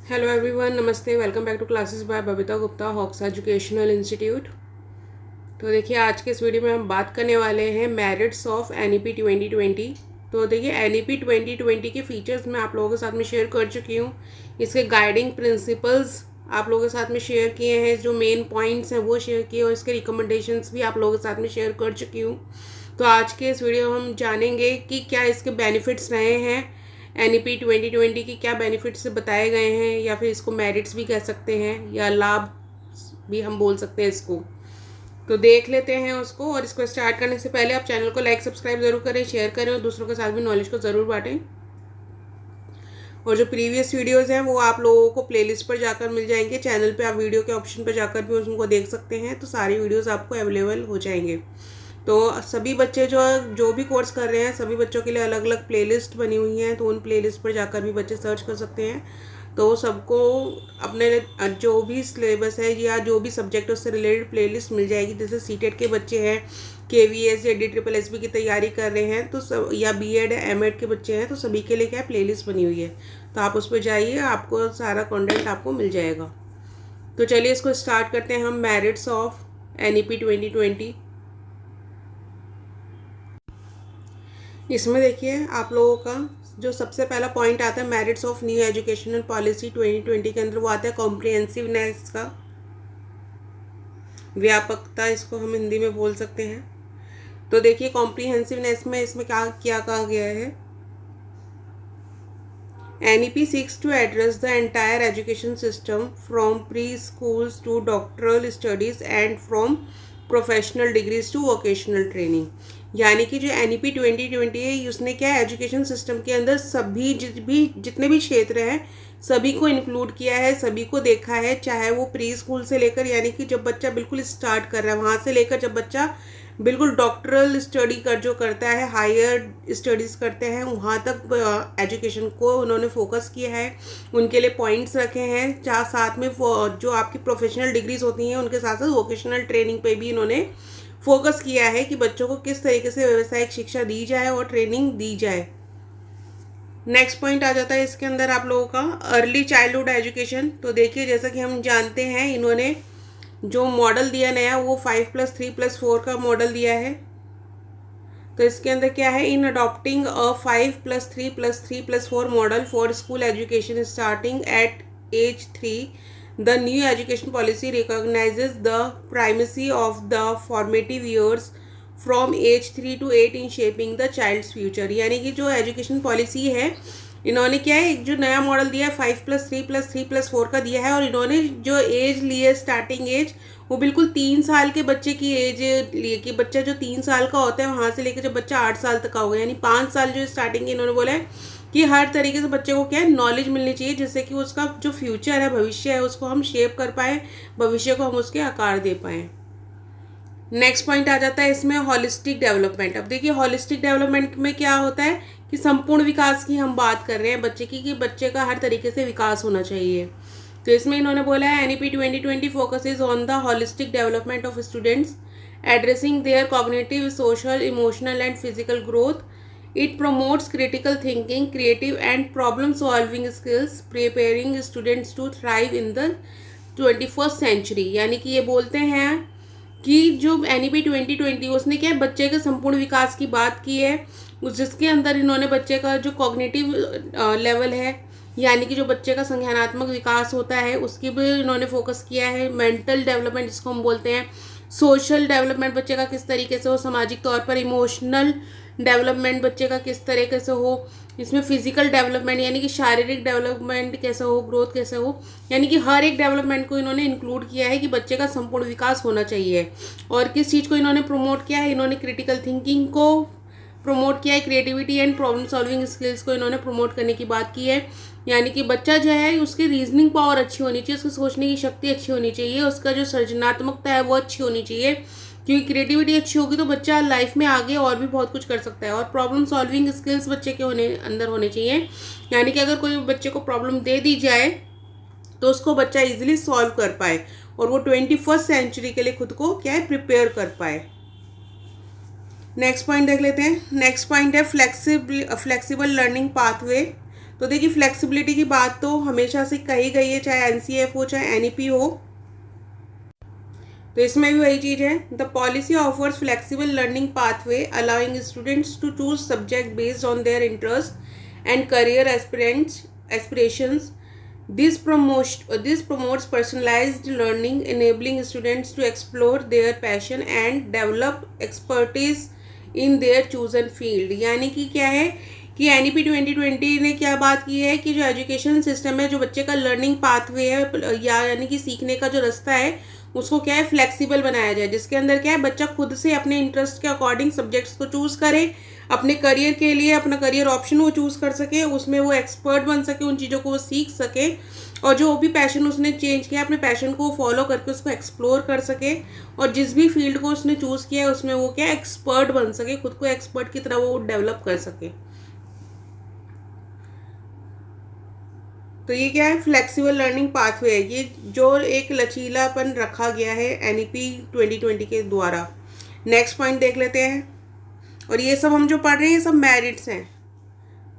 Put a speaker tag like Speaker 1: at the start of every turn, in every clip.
Speaker 1: Hello everyone, नमस्ते। Welcome back to classes by Babita Gupta, Hawks educational institute. तो देखिए, आज के इस वीडियो में हम बात करने वाले हैं मेरिट्स ऑफ एनईपी 2020। तो देखिए, एनईपी 2020 के फीचर्स मैं आप लोगों के साथ में शेयर कर चुकी हूँ। इसके गाइडिंग प्रिंसिपल्स आप लोगों के साथ में शेयर किए हैं, जो मेन पॉइंट्स हैं वो शेयर किए, और इसके रिकमेंडेशंस भी आप लोगों के साथ में शेयर कर चुकी हूँ। तो आज के इस वीडियो में हम जानेंगे कि क्या इसके बेनिफिट्स रहे हैं, एनईपी 2020 की क्या बेनिफिट्स बताए गए हैं, या फिर इसको मेरिट्स भी कह सकते हैं या लाभ भी हम बोल सकते हैं इसको। तो देख लेते हैं उसको। और इसको स्टार्ट करने से पहले आप चैनल को लाइक सब्सक्राइब ज़रूर करें, शेयर करें और दूसरों के साथ भी नॉलेज को ज़रूर बांटें। और जो प्रीवियस वीडियोस हैं वो आप लोगों को प्लेलिस्ट पर जाकर मिल जाएंगे। चैनल पे आप वीडियो के ऑप्शन पर जाकर भी उनको देख सकते हैं, तो सारी वीडियोस आपको अवेलेबल हो जाएंगे। तो सभी बच्चे जो जो भी कोर्स कर रहे हैं, सभी बच्चों के लिए अलग अलग प्लेलिस्ट बनी हुई हैं, तो उन प्लेलिस्ट पर जाकर भी बच्चे सर्च कर सकते हैं। तो सबको अपने जो भी सिलेबस है या जो भी सब्जेक्ट उससे रिलेटेड प्लेलिस्ट मिल जाएगी। जैसे सीटेट के बच्चे हैं, केवीएस या DSSS की तैयारी कर रहे हैं, तो सब, या बीएड एमएड के बच्चे हैं, तो सभी के लिए क्या प्लेलिस्ट बनी हुई है। तो आप उस पर जाइए, आपको सारा कंटेंट आपको मिल जाएगा। तो चलिए इसको स्टार्ट करते हैं हम। Merits of NEP 2020। इसमें देखिए, आप लोगों का जो सबसे पहला पॉइंट आता है merits of new educational policy 2020 के अंदर, वो आता है कॉम्प्रिहेंसिवनेस का, व्यापकता इसको हम हिंदी में बोल सकते हैं। तो देखिए, कॉम्प्रिहेंसिवनेस में इसमें क्या क्या कहा गया है। NEP seeks to address the entire education system from pre schools to doctoral studies and from professional degrees to vocational training. यानी कि जो एनईपी 2020 है, उसने क्या एजुकेशन सिस्टम के अंदर सभी जितने भी क्षेत्र हैं सभी को इंक्लूड किया है, सभी को देखा है। चाहे वो प्री स्कूल से लेकर, यानी कि जब बच्चा बिल्कुल स्टार्ट कर रहा है वहाँ से लेकर जब बच्चा बिल्कुल डॉक्टरल स्टडी कर जो करता है, हायर स्टडीज़ करते हैं, वहाँ तक एजुकेशन को उन्होंने फोकस किया है। उनके लिए पॉइंट्स रखे हैं। जहाँ साथ में जो आपकी प्रोफेशनल डिग्रीज होती हैं, उनके साथ साथ वोकेशनल ट्रेनिंग पे भी इन्होंने फोकस किया है कि बच्चों को किस तरीके से व्यावसायिक शिक्षा दी जाए और ट्रेनिंग दी जाए। नेक्स्ट पॉइंट आ जाता है इसके अंदर आप लोगों का अर्ली चाइल्डहुड एजुकेशन। तो देखिए, जैसा कि हम जानते हैं, इन्होंने जो मॉडल दिया नया, वो 5+3+4 का मॉडल दिया है। तो इसके अंदर क्या है, in adopting a 5+3+3+4 model for school education starting at age 3, the new education policy recognizes the primacy of the formative years from age 3 to 8 in shaping the child's future. यानी कि जो एजुकेशन पॉलिसी है, इन्होंने क्या है, एक जो नया मॉडल दिया है 5+3+3+4 का दिया है, और इन्होंने जो एज ली है, स्टार्टिंग एज, वो बिल्कुल 3 साल के बच्चे की एज लिए, कि बच्चा जो 3 साल का होता है वहाँ से लेकर जब बच्चा 8 साल तक का होगा, यानी 5 साल जो स्टार्टिंग इन्होंने बोला है कि हर तरीके से बच्चे को क्या है, नॉलेज मिलनी चाहिए, जिससे कि उसका जो फ्यूचर है, भविष्य है, उसको हम शेप कर पाएँ, भविष्य को हम उसके आकार दे पाएँ। नेक्स्ट पॉइंट आ जाता है इसमें हॉलिस्टिक डेवलपमेंट। अब देखिए, हॉलिस्टिक डेवलपमेंट में क्या होता है कि संपूर्ण विकास की हम बात कर रहे हैं बच्चे की, कि बच्चे का हर तरीके से विकास होना चाहिए। तो इसमें इन्होंने बोला है NEP 2020 focuses on the holistic development of students, addressing their cognitive, social, emotional and physical growth. It promotes critical thinking, creative and problem solving skills, preparing students to thrive in the 21st century. यानी कि ये बोलते हैं कि जो NEP 2020 उसने क्या है, बच्चे के संपूर्ण विकास की बात की है, जिसके अंदर इन्होंने बच्चे का जो कॉग्निटिव लेवल है, यानी कि जो बच्चे का संज्ञानात्मक विकास होता है, उसकी भी इन्होंने फोकस किया है। मेंटल डेवलपमेंट जिसको हम बोलते हैं, सोशल डेवलपमेंट बच्चे का किस तरीके से हो सामाजिक तौर पर, इमोशनल डेवलपमेंट बच्चे का किस तरीके से हो, इसमें फिजिकल डेवलपमेंट यानी कि शारीरिक डेवलपमेंट कैसे हो, ग्रोथ कैसे हो, यानी कि हर एक डेवलपमेंट को इन्होंने इंक्लूड किया है कि बच्चे का संपूर्ण विकास होना चाहिए। और किस चीज़ को इन्होंने प्रमोट किया है, इन्होंने क्रिटिकल थिंकिंग को प्रमोट किया है, creativity and problem solving skills को इन्होंने प्रमोट करने की बात की है। यानी कि बच्चा जो है, उसकी रीजनिंग पावर अच्छी होनी चाहिए, उसकी सोचने की शक्ति अच्छी होनी चाहिए, उसका जो सृजनात्मकता है वो अच्छी होनी चाहिए, क्योंकि क्रिएटिविटी अच्छी होगी तो बच्चा लाइफ में आगे और भी बहुत कुछ कर सकता है। और प्रॉब्लम सॉल्विंग स्किल्स बच्चे के अंदर होने चाहिए, यानी कि अगर कोई बच्चे को प्रॉब्लम दे दी जाए तो उसको बच्चा इजीली सॉल्व कर पाए, और वो 21st सेंचुरी के लिए खुद को क्या है, प्रिपेयर कर पाए। नेक्स्ट पॉइंट देख लेते हैं। नेक्स्ट पॉइंट है फ्लेक्सिबल लर्निंग पाथवे। तो देखिए फ्लेक्सिबिलिटी की बात तो हमेशा से कही गई है, चाहे एनसीएफ हो चाहे एनईपी हो। तो इसमें भी वही चीज़ है, the policy offers flexible learning pathway allowing students to choose subject based on their interest and career aspirations. This promotes personalized learning, enabling students to explore their passion and develop expertise in their chosen field. यानी कि क्या है कि NEP 2020 ने क्या बात की है कि जो एजुकेशन सिस्टम है, जो बच्चे का लर्निंग पाथवे है या यानी कि सीखने का जो रास्ता है, उसको क्या है फ्लेक्सिबल बनाया जाए, जिसके अंदर क्या है बच्चा खुद से अपने इंटरेस्ट के अकॉर्डिंग सब्जेक्ट्स को चूज़ करे, अपने करियर के लिए अपना करियर ऑप्शन वो चूज़ कर सके, उसमें वो एक्सपर्ट बन सके, उन चीज़ों को वो सीख सके, और जो भी पैशन उसने चेंज किया अपने पैशन को फॉलो करके उसको एक्सप्लोर कर सके, और जिस भी फील्ड को उसने चूज़ किया है उसमें वो क्या एक्सपर्ट बन सके, खुद को एक्सपर्ट की तरह वो डेवलप कर सके. तो ये क्या है फ्लेक्सिबल लर्निंग पाथवे है, ये जो एक लचीलापन रखा गया है एनईपी 2020 के द्वारा. नेक्स्ट पॉइंट देख लेते हैं. और ये सब हम जो पढ़ रहे हैं ये सब मेरिट्स हैं.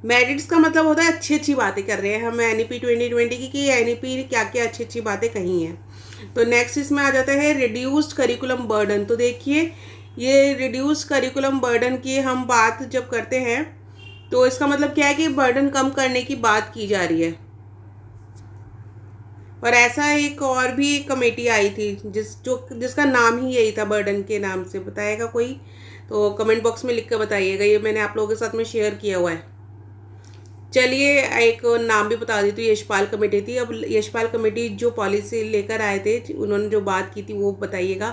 Speaker 1: मेरिट्स का मतलब होता है अच्छी अच्छी बातें कर रहे हैं हम एनईपी 2020 की कि एनईपी क्या क्या अच्छी अच्छी बातें कही हैं. तो नेक्स्ट इसमें आ जाता है रिड्यूस्ड करिकुलम बर्डन. तो देखिए ये रिड्यूस्ड करिकुलम बर्डन की हम बात जब करते हैं तो इसका मतलब क्या है कि बर्डन कम करने की बात की जा रही है. और ऐसा एक और भी एक कमेटी आई थी जिसका नाम ही यही था, बर्डन के नाम से. बताएगा कोई तो कमेंट बॉक्स में लिख कर बताइएगा, ये मैंने आप लोगों के साथ में शेयर किया हुआ है. चलिए एक नाम भी बता दी. तो यशपाल कमेटी थी. अब यशपाल कमेटी जो पॉलिसी लेकर आए थे, उन्होंने जो बात की थी वो बताइएगा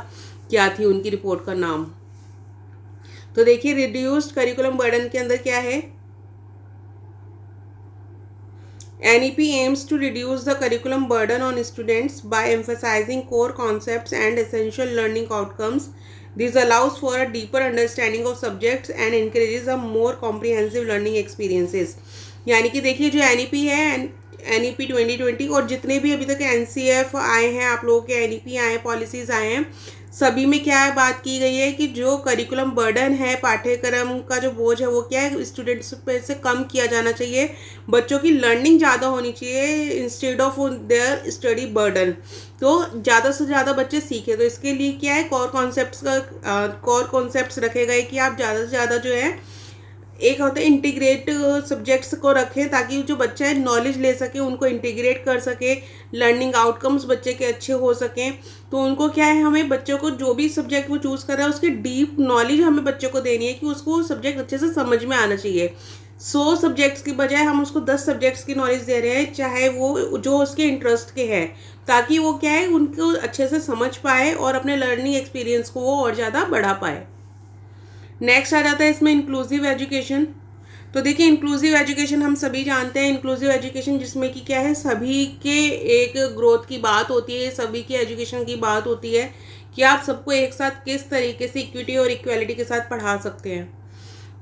Speaker 1: क्या थी उनकी रिपोर्ट का नाम. तो देखिए रिड्यूस्ड करिकुलम बर्डन के अंदर क्या है, NEP aims to reduce the curriculum burden on students by emphasizing core concepts and essential learning outcomes. This allows for a deeper understanding of subjects and encourages a more comprehensive learning experiences. यानी कि देखिए जो NEP है NEP 2020 और जितने भी अभी तक NCF आए हैं, आप लोगों के NEP आए हैं, पॉलिसीज़ आए हैं, सभी में क्या है बात की गई है कि जो करिकुलम बर्डन है, पाठ्यक्रम का जो बोझ है वो क्या है स्टूडेंट्स पे से कम किया जाना चाहिए. बच्चों की लर्निंग ज़्यादा होनी चाहिए instead of their study burden. तो ज़्यादा से ज़्यादा बच्चे सीखे. तो इसके लिए क्या है कोर कॉन्सेप्ट्स रखे गए कि आप ज़्यादा से ज़्यादा जो है एक होता है इंटीग्रेट सब्जेक्ट्स को रखें ताकि जो बच्चा है नॉलेज ले सके, उनको इंटीग्रेट कर सके, लर्निंग आउटकम्स बच्चे के अच्छे हो सकें. तो उनको क्या है हमें बच्चों को जो भी सब्जेक्ट वो चूज़ कर रहा है उसकी डीप नॉलेज हमें बच्चों को देनी है कि उसको सब्जेक्ट अच्छे से समझ में आना चाहिए. 100 सब्जेक्ट्स की बजाय हम उसको 10 सब्जेक्ट्स की नॉलेज दे रहे हैं, चाहे वो जो उसके इंटरेस्ट के हैं, ताकि वो क्या है उनको अच्छे से समझ पाए और अपने लर्निंग एक्सपीरियंस को वो और ज़्यादा बढ़ा पाए. नेक्स्ट आ जाता है इसमें इंक्लूसिव एजुकेशन. तो देखिए इंक्लूसिव एजुकेशन हम सभी जानते हैं, इंक्लूसिव एजुकेशन जिसमें कि क्या है सभी के एक ग्रोथ की बात होती है, सभी की एजुकेशन की बात होती है कि आप सबको एक साथ किस तरीके से इक्विटी और इक्वालिटी के साथ पढ़ा सकते हैं.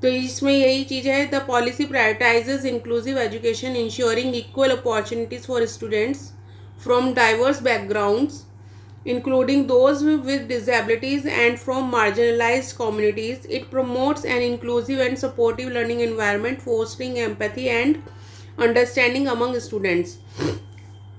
Speaker 1: तो इसमें यही चीज़ है, the policy prioritizes inclusive education ensuring equal opportunities for students from diverse backgrounds including those with disabilities and from marginalized communities. It promotes an inclusive and supportive learning environment, fostering empathy and understanding among students.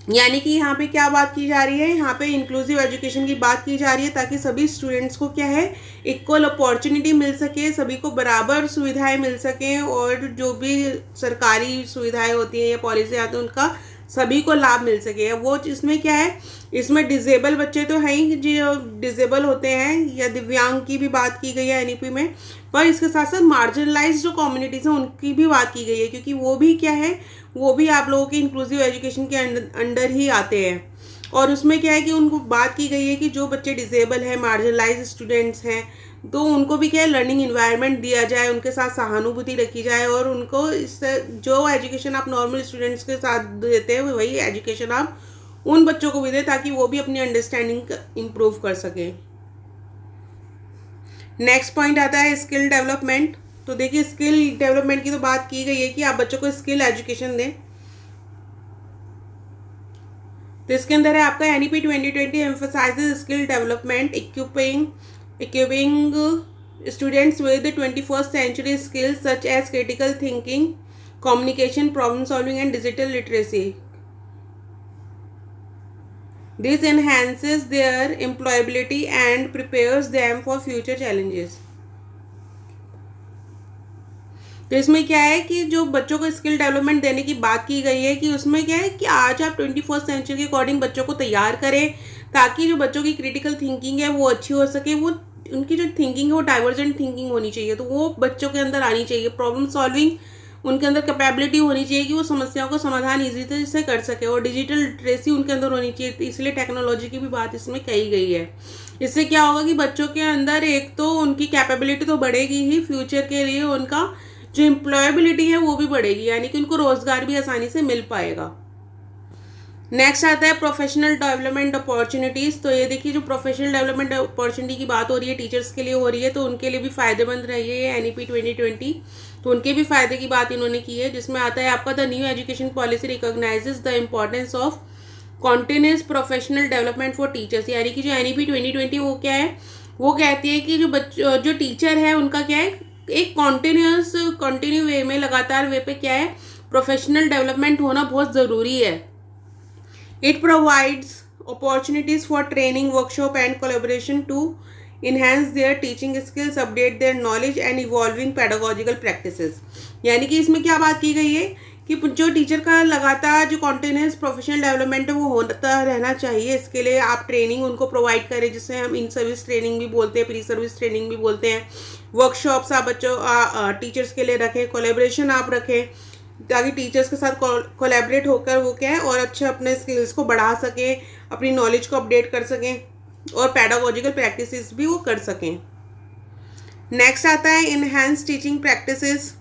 Speaker 1: यानी कि यहाँ पे क्या बात की जा रही है, यहाँ पे इंक्लूसिव एजुकेशन की बात की जा रही है ताकि सभी स्टूडेंट्स को क्या है इक्वल अपॉर्चुनिटी मिल सके, सभी को बराबर सुविधाएं मिल सकें, और जो भी सरकारी सुविधाएं होती हैं या पॉलिसी आती है उनका सभी को लाभ मिल सके. वो इसमें क्या है, इसमें डिसेबल बच्चे तो हैं ही जो डिसेबल होते हैं या दिव्यांग की भी बात की गई है एनईपी में, पर इसके साथ साथ मार्जिनलाइज जो कम्युनिटीज़ हैं उनकी भी बात की गई है, क्योंकि वो भी क्या है वो भी आप लोगों के इंक्लूसिव एजुकेशन के अंडर ही आते हैं. और उसमें क्या है कि उनको बात की गई है कि जो बच्चे डिसेबल हैं, मार्जिनलाइज स्टूडेंट्स हैं, तो उनको भी क्या है लर्निंग इन्वायरमेंट दिया जाए, उनके साथ सहानुभूति रखी जाए, और उनको इस जो एजुकेशन आप नॉर्मल स्टूडेंट्स के साथ देते हैं वही एजुकेशन आप उन बच्चों को भी दें ताकि वो भी अपनी अंडरस्टैंडिंग इम्प्रूव कर सकें. नेक्स्ट पॉइंट आता है स्किल डेवलपमेंट. तो देखिए स्किल डेवलपमेंट की तो बात की गई है कि आप बच्चों को स्किल एजुकेशन दें. तो इसके अंदर है आपका NEP 2020 emphasises skill development, equipping students with the 21st century skills such as critical thinking, communication, problem solving and digital literacy. This enhances their employability and prepares them for future challenges. तो इसमें क्या है कि जो बच्चों को skill development देने की बात की गई है कि उसमें क्या है कि आज आप 21st सेंचुरी के अकॉर्डिंग बच्चों को तैयार करें ताकि जो बच्चों की क्रिटिकल थिंकिंग है वो अच्छी हो सके, वो उनकी जो थिंकिंग है वो डाइवर्जेंट थिंकिंग होनी चाहिए, तो वो बच्चों के अंदर आनी चाहिए। प्रॉब्लम सॉल्विंग उनके अंदर कैपेबिलिटी होनी चाहिए कि वो समस्याओं का समाधान ईजी तरह से कर सके, और डिजिटल लिटरेसी उनके अंदर होनी चाहिए। तो इसलिए टेक्नोलॉजी की भी बात इसमें कही गई है। इससे क्या होगा कि बच्चों के अंदर एक तो उनकी कैपेबिलिटी तो बढ़ेगी ही, फ्यूचर के लिए उनका जो एम्प्लॉयबिलिटी है वो भी बढ़ेगी, यानी कि उनको रोजगार भी आसानी से मिल पाएगा। नेक्स्ट आता है प्रोफेशनल डेवलपमेंट अपॉर्चुनिटीज़। तो ये देखिए जो प्रोफेशनल डेवलपमेंट अपॉर्चुनिटी की बात हो रही है टीचर्स के लिए हो रही है, तो उनके लिए भी फ़ायदेमंद रही है NEP 2020। तो उनके भी फ़ायदे की बात इन्होंने की है, जिसमें आता है आपका the new education policy recognizes the importance of continuous professional development for teachers. यानी कि जो NEP 2020 वो क्या है, वो कहती है कि जो टीचर है उनका क्या है, एक कंटिन्यू वे में, लगातार वे पे क्या है, प्रोफेशनल डेवलपमेंट होना बहुत ज़रूरी है। It provides opportunities for training, workshop and collaboration to enhance their teaching skills, update their knowledge and evolving pedagogical practices। यानी कि इसमें क्या बात की गई है कि जो टीचर का लगातार जो कॉन्टिन्यूस प्रोफेशनल डेवलपमेंट है वो होता रहना चाहिए। इसके लिए आप ट्रेनिंग उनको प्रोवाइड करें, जिसे हम इन सर्विस ट्रेनिंग भी बोलते हैं, प्री सर्विस ट्रेनिंग भी बोलते हैं। वर्कशॉप्स आप टीचर्स के लिए रखें, कोलेब्रेशन आप रखें ताकि टीचर्स के साथ कोलैबोरेट होकर वो क्या है और अच्छे अपने स्किल्स को बढ़ा सकें, अपनी नॉलेज को अपडेट कर सकें और पैडागोजिकल प्रैक्टिसेस भी वो कर सकें। नेक्स्ट आता है इनहेंस टीचिंग प्रैक्टिसेस।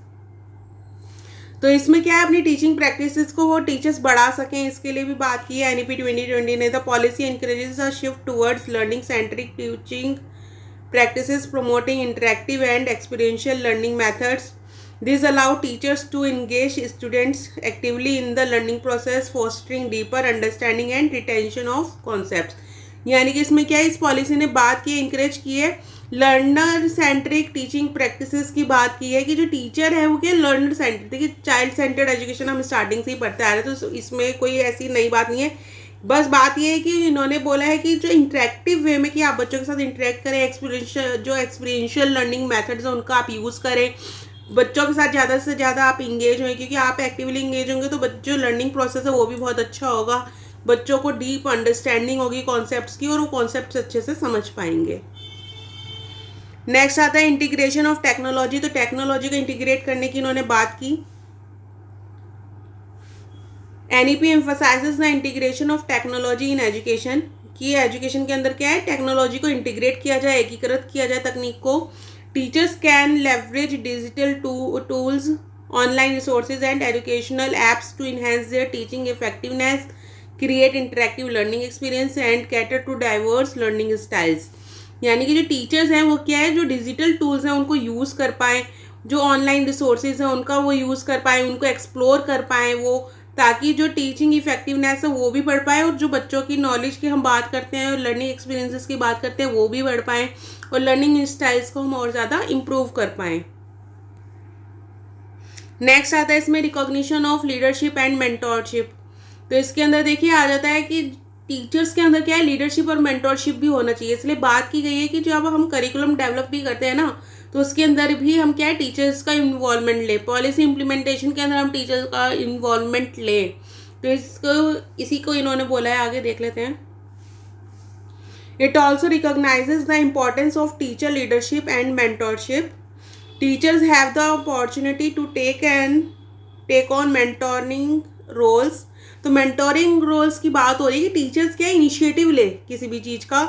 Speaker 1: तो इसमें क्या है, अपनी टीचिंग प्रैक्टिसेस को वो टीचर्स बढ़ा सकें, इसके लिए भी बात की है NEP 2020 ने। The policy encourages a shift towards learning centric teaching practices, promoting interactive and experiential learning methods. These allow teachers to engage students actively in the learning process, fostering deeper understanding and retention of concepts। यानी कि इसमें क्या है, इस policy ने बात की है, इंकरेज की है लर्नर सेंट्रिक टीचिंग प्रैक्टिसेस की बात की है कि जो टीचर है वो क्या लर्नर सेंट्रिक, देखिए चाइल्ड सेंटर्ड एजुकेशन हम स्टार्टिंग से ही पढ़ते आ रहे हैं, तो इसमें कोई ऐसी नई बात नहीं है। बस बात ये है कि इन्होंने बोला है कि जो इंटरेक्टिव वे में कि आप बच्चों के साथ इंटरेक्ट करें, एक्सपीरियंशियल लर्निंग मेथड्स हैं उनका आप यूज़ करें, बच्चों के साथ ज़्यादा से ज़्यादा आप इंगेज हों, क्योंकि आप एक्टिवली इंगेज होंगे तो जो लर्निंग प्रोसेस है वो भी बहुत अच्छा होगा, बच्चों को डीप अंडरस्टैंडिंग होगी कॉन्सेप्ट्स की और वो कॉन्सेप्ट्स अच्छे से समझ पाएंगे। नेक्स्ट आता है इंटीग्रेशन ऑफ टेक्नोलॉजी। तो टेक्नोलॉजी को इंटीग्रेट करने की इन्होंने बात की। NEP emphasises the integration of technology in education, कि एजुकेशन के अंदर क्या है, टेक्नोलॉजी को इंटीग्रेट किया जाए, एकीकृत किया जाए तकनीक को। Teachers can leverage digital tools, online resources and educational apps to enhance their teaching effectiveness, create interactive learning experience and cater to diverse learning styles. यानी कि जो टीचर्स हैं वो क्या है, जो डिजिटल टूल्स हैं उनको यूज़ कर पाएँ, जो ऑनलाइन रिसोर्सेज हैं उनका वो यूज़ कर पाएँ, उनको एक्सप्लोर कर पाएँ वो, ताकि जो टीचिंग इफेक्टिवनेस है वो भी बढ़ पाए और जो बच्चों की नॉलेज की हम बात करते हैं और लर्निंग एक्सपीरियंसेस की बात करते हैं वो भी बढ़ पाएँ और लर्निंग स्टाइल्स को हम और ज़्यादा इम्प्रूव कर पाएँ। नेक्स्ट आता है इसमें recognition of leadership and mentorship. तो इसके अंदर देखिए आ जाता है कि टीचर्स के अंदर क्या है, लीडरशिप और मेंटोरशिप भी होना चाहिए। इसलिए बात की गई है कि जब हम करिकुलम डेवलप भी करते हैं ना, तो उसके अंदर भी हम क्या है, टीचर्स का इन्वॉल्वमेंट ले, पॉलिसी इम्प्लीमेंटेशन के अंदर हम टीचर्स का इन्वॉल्वमेंट ले। तो इसी को इन्होंने बोला है, आगे देख लेते हैं। It also recognises the importance of teacher leadership and mentorship. Teachers have the opportunity to take on mentoring roles. तो मेंटोरिंग रोल्स की बात हो रही है कि टीचर्स क्या इनिशिएटिव ले किसी भी चीज़ का,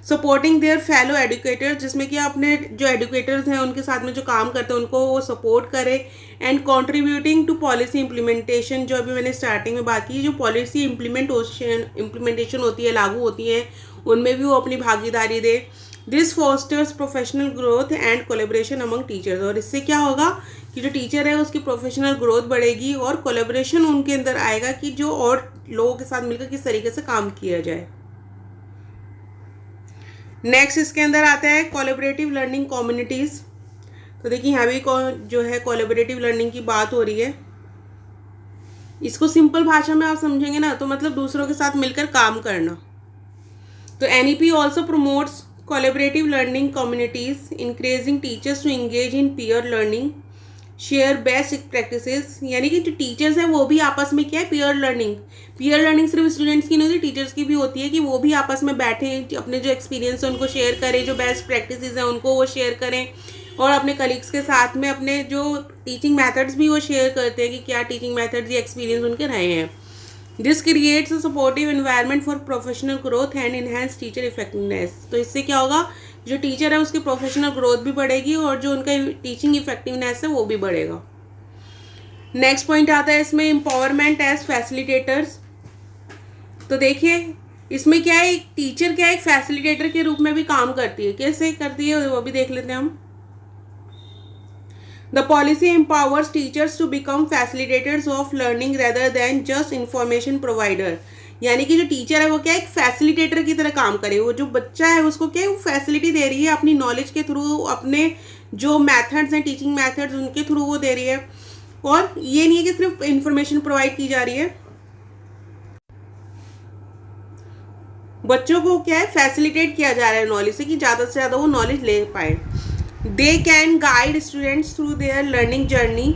Speaker 1: सपोर्टिंग देयर फेलो एडुकेटर्स, जिसमें कि अपने जो एडुकेटर्स हैं उनके साथ में जो काम करते हैं उनको वो सपोर्ट करे, and contributing to policy implementation, जो अभी मैंने स्टार्टिंग में बात की, जो पॉलिसी इम्प्लीमेंटेशन होती है, लागू होती है, उनमें भी वो अपनी भागीदारी दे। This fosters professional growth and collaboration among teachers. और इससे क्या होगा कि जो टीचर है उसकी प्रोफेशनल ग्रोथ बढ़ेगी और कोलेब्रेशन उनके अंदर आएगा कि जो और लोगों के साथ मिलकर किस तरीके से काम किया जाए। नेक्स्ट इसके अंदर आता है कोलैबोरेटिव लर्निंग कम्युनिटीज़। तो देखिए यहाँ भी जो है कोलैबोरेटिव लर्निंग की बात हो रही है। इसको सिंपल भाषा में आप समझेंगे ना तो मतलब दूसरों के साथ मिलकर काम करना। तो NEP also promotes collaborative learning communities, encouraging teachers to engage in peer learning, share best practices. यानी कि जो टीचर्स हैं वो भी आपस में क्या है, पीयर लर्निंग सिर्फ स्टूडेंट्स की नहीं होती, टीचर्स की भी होती है कि वो भी आपस में बैठे अपने जो एक्सपीरियंस है उनको शेयर करें, जो बेस्ट प्रैक्टिसेस हैं उनको वो शेयर करें, और अपने कलीग्स के साथ में अपने जो टीचिंग मेथड्स भी वो शेयर करते हैं कि क्या टीचिंग मेथड्स या एक्सपीरियंस उनके रहे हैं। This creates a supportive environment for professional growth and enhance teacher effectiveness. तो इससे क्या होगा, जो टीचर है उसकी प्रोफेशनल ग्रोथ भी बढ़ेगी और जो उनका टीचिंग इफेक्टिवनेस है वो भी बढ़ेगा। नेक्स्ट पॉइंट आता है इसमें एम्पावरमेंट एज फैसिलिटेटर्स। तो देखिए इसमें क्या है, एक टीचर क्या है, एक फैसिलिटेटर के रूप में भी काम करती है। कैसे करती है वो भी देख लेते हैं हम। The policy empowers teachers to become facilitators of learning rather than just information provider। यानी कि जो टीचर है वो क्या है, एक फैसिलिटेटर की तरह काम करे। वो जो बच्चा है उसको क्या है, वो फैसिलिटी दे रही है अपनी नॉलेज के थ्रू, अपने जो मेथड्स हैं टीचिंग मेथड्स उनके थ्रू वो दे रही है। और ये नहीं है कि सिर्फ इंफॉर्मेशन प्रोवाइड की जा रही है, बच्चों को क्या है फैसिलिटेट किया जा रहा है नॉलेज से कि ज़्यादा से ज़्यादा वो नॉलेज ले पाए। They can guide students through their learning journey.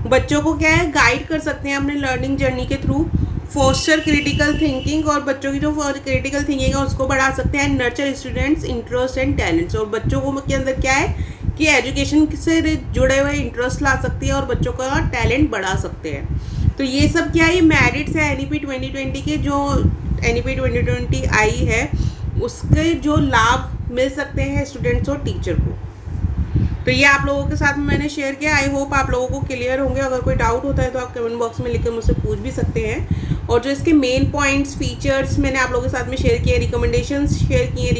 Speaker 1: बच्चों को क्या है, गाइड कर सकते हैं अपने लर्निंग जर्नी के थ्रू। फोस्टर क्रिटिकल थिंकिंग, और बच्चों की जो क्रिटिकल थिंकिंग है उसको बढ़ा सकते हैं। Nurture students interest and talents, और बच्चों को के अंदर क्या है कि एजुकेशन से जुड़े हुए इंटरेस्ट ला सकती है और बच्चों का टैलेंट बढ़ा सकते हैं। तो ये सब क्या है, ये मेरिट्स है NEP 2020 के। जो NEP 2020 आई है उसके जो लाभ मिल सकते हैं स्टूडेंट्स और टीचर को। तो ये आप लोगों के साथ में मैंने शेयर किया। आई होप आप लोगों को क्लियर होंगे। अगर कोई डाउट होता है तो आप कमेंट बॉक्स में लिखकर मुझसे पूछ भी सकते हैं। और जो इसके मेन पॉइंट्स फीचर्स मैंने आप लोगों के साथ में शेयर किए, रिकमेंडेशंस शेयर किए,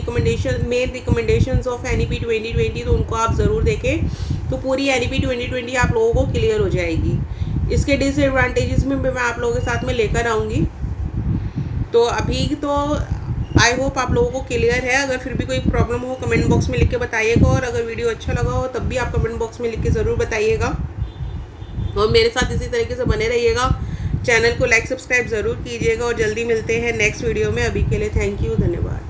Speaker 1: मेन रिकमेंडेशंस ऑफ NEP 2020, तो उनको आप ज़रूर देखें। तो पूरी NEP 2020 आप लोगों को क्लियर हो जाएगी। इसके डिसएडवांटेजेस में मैं आप लोगों के साथ में लेकर आऊँगी। तो अभी तो आई होप आप लोगों को क्लियर है। अगर फिर भी कोई प्रॉब्लम हो कमेंट बॉक्स में लिख के बताइएगा, और अगर वीडियो अच्छा लगा हो तब भी आप कमेंट बॉक्स में लिख के ज़रूर बताइएगा। और मेरे साथ इसी तरीके से बने रहिएगा। चैनल को लाइक सब्सक्राइब ज़रूर कीजिएगा, और जल्दी मिलते हैं नेक्स्ट वीडियो में। अभी के लिए थैंक यू, धन्यवाद।